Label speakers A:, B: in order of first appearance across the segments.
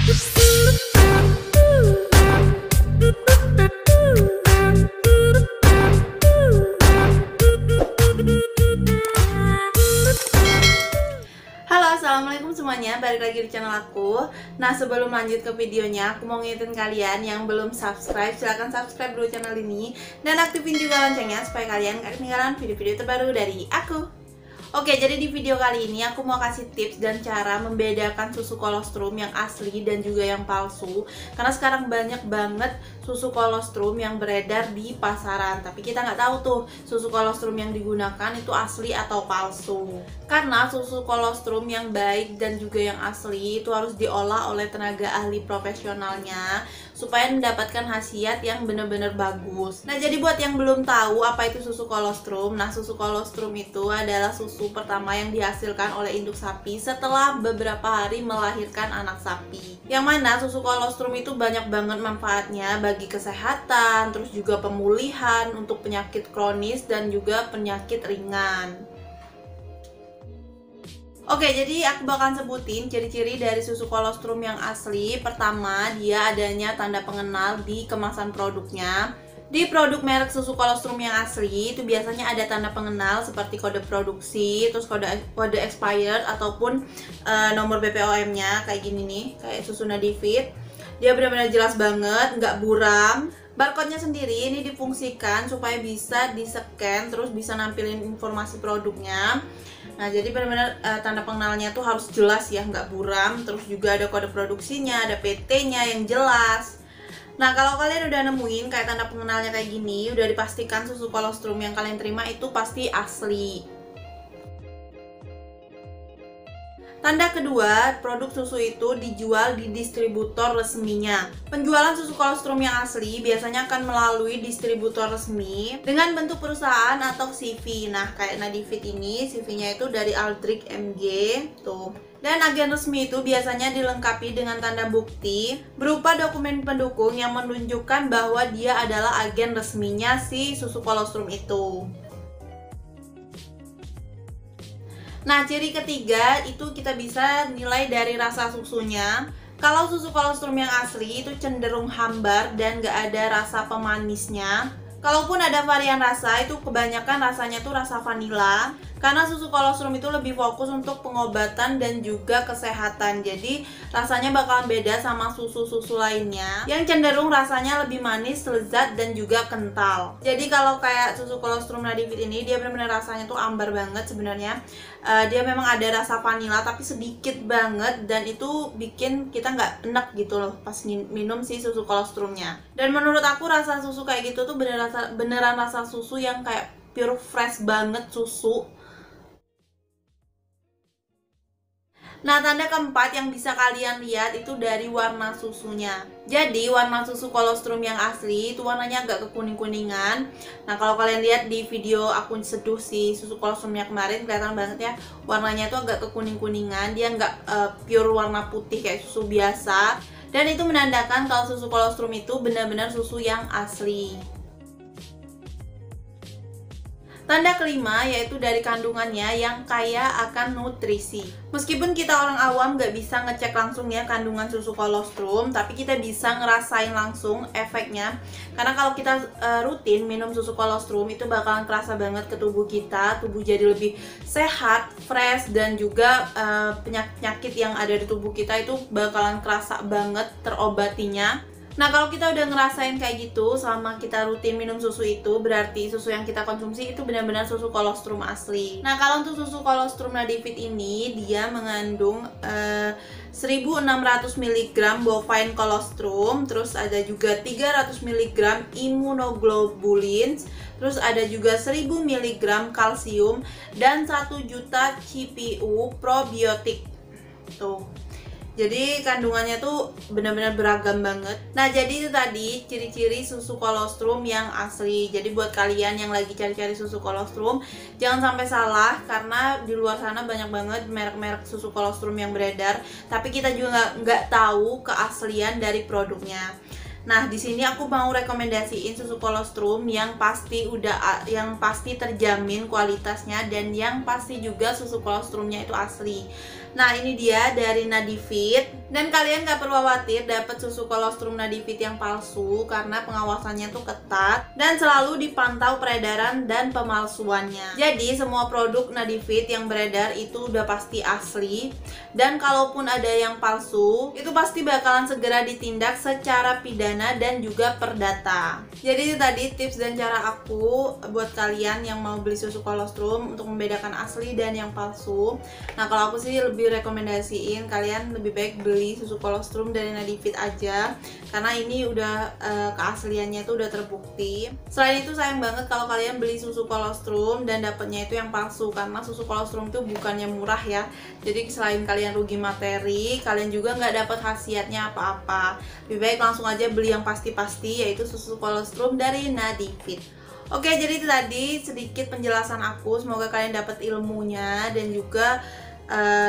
A: Halo, assalamualaikum semuanya, balik lagi di channel aku. Nah, sebelum lanjut ke videonya, aku mau ngingetin kalian yang belum subscribe, silahkan subscribe dulu channel ini dan aktifin juga loncengnya supaya kalian gak ketinggalan video-video terbaru dari aku. Oke, jadi di video kali ini aku mau kasih tips dan cara membedakan susu kolostrum yang asli dan juga yang palsu. Karena sekarang banyak banget susu kolostrum yang beredar di pasaran, tapi kita nggak tahu tuh susu kolostrum yang digunakan itu asli atau palsu. Karena susu kolostrum yang baik dan juga yang asli itu harus diolah oleh tenaga ahli profesionalnya supaya mendapatkan khasiat yang benar-benar bagus. Nah, jadi buat yang belum tahu apa itu susu kolostrum, nah susu kolostrum itu adalah susu pertama yang dihasilkan oleh induk sapi setelah beberapa hari melahirkan anak sapi. Yang mana susu kolostrum itu banyak banget manfaatnya bagi kesehatan, terus juga pemulihan untuk penyakit kronis dan juga penyakit ringan. Oke, jadi aku bakalan sebutin ciri-ciri dari susu kolostrum yang asli. Pertama, dia adanya tanda pengenal di kemasan produknya. Di produk merek susu kolostrum yang asli itu biasanya ada tanda pengenal seperti kode produksi, terus kode expired ataupun nomor BPOM-nya kayak gini nih, kayak susu Nadifit. Dia benar-benar jelas banget, nggak buram. Barcode-nya sendiri ini difungsikan supaya bisa di-scan terus bisa nampilin informasi produknya. Nah, jadi benar-benar tanda pengenalnya tuh harus jelas ya, nggak buram. Terus juga ada kode produksinya, ada PT-nya yang jelas. Nah, kalau kalian udah nemuin kayak tanda pengenalnya kayak gini, udah dipastikan susu kolostrum yang kalian terima itu pasti asli. Tanda kedua, produk susu itu dijual di distributor resminya. Penjualan susu kolostrum yang asli biasanya akan melalui distributor resmi dengan bentuk perusahaan atau CV. Nah, kayak Nadifit ini, CV-nya itu dari Aldrich MG, tuh. Dan agen resmi itu biasanya dilengkapi dengan tanda bukti berupa dokumen pendukung yang menunjukkan bahwa dia adalah agen resminya si susu kolostrum itu. Nah, ciri ketiga itu kita bisa nilai dari rasa susunya. Kalau susu kolostrum yang asli itu cenderung hambar dan gak ada rasa pemanisnya. Kalaupun ada varian rasa, itu kebanyakan rasanya tuh rasa vanila. Karena susu kolostrum itu lebih fokus untuk pengobatan dan juga kesehatan. Jadi rasanya bakalan beda sama susu-susu lainnya yang cenderung rasanya lebih manis, lezat, dan juga kental. Jadi kalau kayak susu kolostrum Nadifit ini, dia benar-benar rasanya tuh ambar banget sebenarnya. Dia memang ada rasa vanila tapi sedikit banget, dan itu bikin kita nggak enak gitu loh pas minum si susu kolostrumnya. Dan menurut aku rasa susu kayak gitu tuh beneran rasa susu yang kayak pure fresh banget susu. Nah, tanda keempat yang bisa kalian lihat itu dari warna susunya. Jadi, warna susu kolostrum yang asli itu warnanya agak kekuning-kuningan. Nah, kalau kalian lihat di video aku seduh si susu kolostrumnya kemarin, kelihatan banget ya, warnanya itu agak kekuning-kuningan. Dia nggak pure warna putih kayak susu biasa. Dan itu menandakan kalau susu kolostrum itu benar-benar susu yang asli. Tanda kelima yaitu dari kandungannya yang kaya akan nutrisi. Meskipun kita orang awam nggak bisa ngecek langsung ya kandungan susu kolostrum, tapi kita bisa ngerasain langsung efeknya. Karena kalau kita rutin minum susu kolostrum itu bakalan kerasa banget ke tubuh kita, tubuh jadi lebih sehat, fresh, dan juga penyakit yang ada di tubuh kita itu bakalan kerasa banget terobatinya. Nah, kalau kita udah ngerasain kayak gitu selama kita rutin minum susu itu, berarti susu yang kita konsumsi itu benar-benar susu kolostrum asli. Nah, kalau untuk susu kolostrum Nadifit ini, dia mengandung 1600 mg bovine kolostrum, terus ada juga 300 mg immunoglobulins, terus ada juga 1000 mg kalsium, dan 1 juta CPU probiotik. Tuh. Jadi kandungannya tuh benar-benar beragam banget. Nah, jadi itu tadi ciri-ciri susu kolostrum yang asli. Jadi buat kalian yang lagi cari-cari susu kolostrum, jangan sampai salah, karena di luar sana banyak banget merek-merek susu kolostrum yang beredar, tapi kita juga nggak tahu keaslian dari produknya. Nah, di sini aku mau rekomendasiin susu kolostrum yang pasti terjamin kualitasnya, dan yang pasti juga susu kolostrumnya itu asli. Nah, ini dia dari Nadifit. Dan kalian gak perlu khawatir dapat susu kolostrum Nadifit yang palsu karena pengawasannya tuh ketat dan selalu dipantau peredaran dan pemalsuannya. Jadi semua produk Nadifit yang beredar itu udah pasti asli, dan kalaupun ada yang palsu itu pasti bakalan segera ditindak secara pidana dan juga perdata. Jadi itu tadi tips dan cara aku buat kalian yang mau beli susu kolostrum untuk membedakan asli dan yang palsu. Nah, kalau aku sih lebih rekomendasiin kalian lebih baik beli susu kolostrum dari Nadifit aja, karena ini udah keasliannya itu udah terbukti. Selain itu sayang banget kalau kalian beli susu kolostrum dan dapetnya itu yang palsu, karena susu kolostrum itu bukannya murah ya. Jadi selain kalian rugi materi, kalian juga nggak dapet khasiatnya apa-apa. Lebih baik langsung aja beli yang pasti-pasti, yaitu susu kolostrum dari Nadifit. Oke, jadi itu tadi sedikit penjelasan aku. Semoga kalian dapat ilmunya dan juga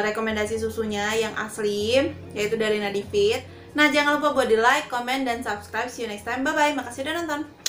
A: rekomendasi susunya yang asli, yaitu dari Nadifit. Nah, jangan lupa buat di like, comment, dan subscribe. See you next time. Bye bye. Makasih udah nonton.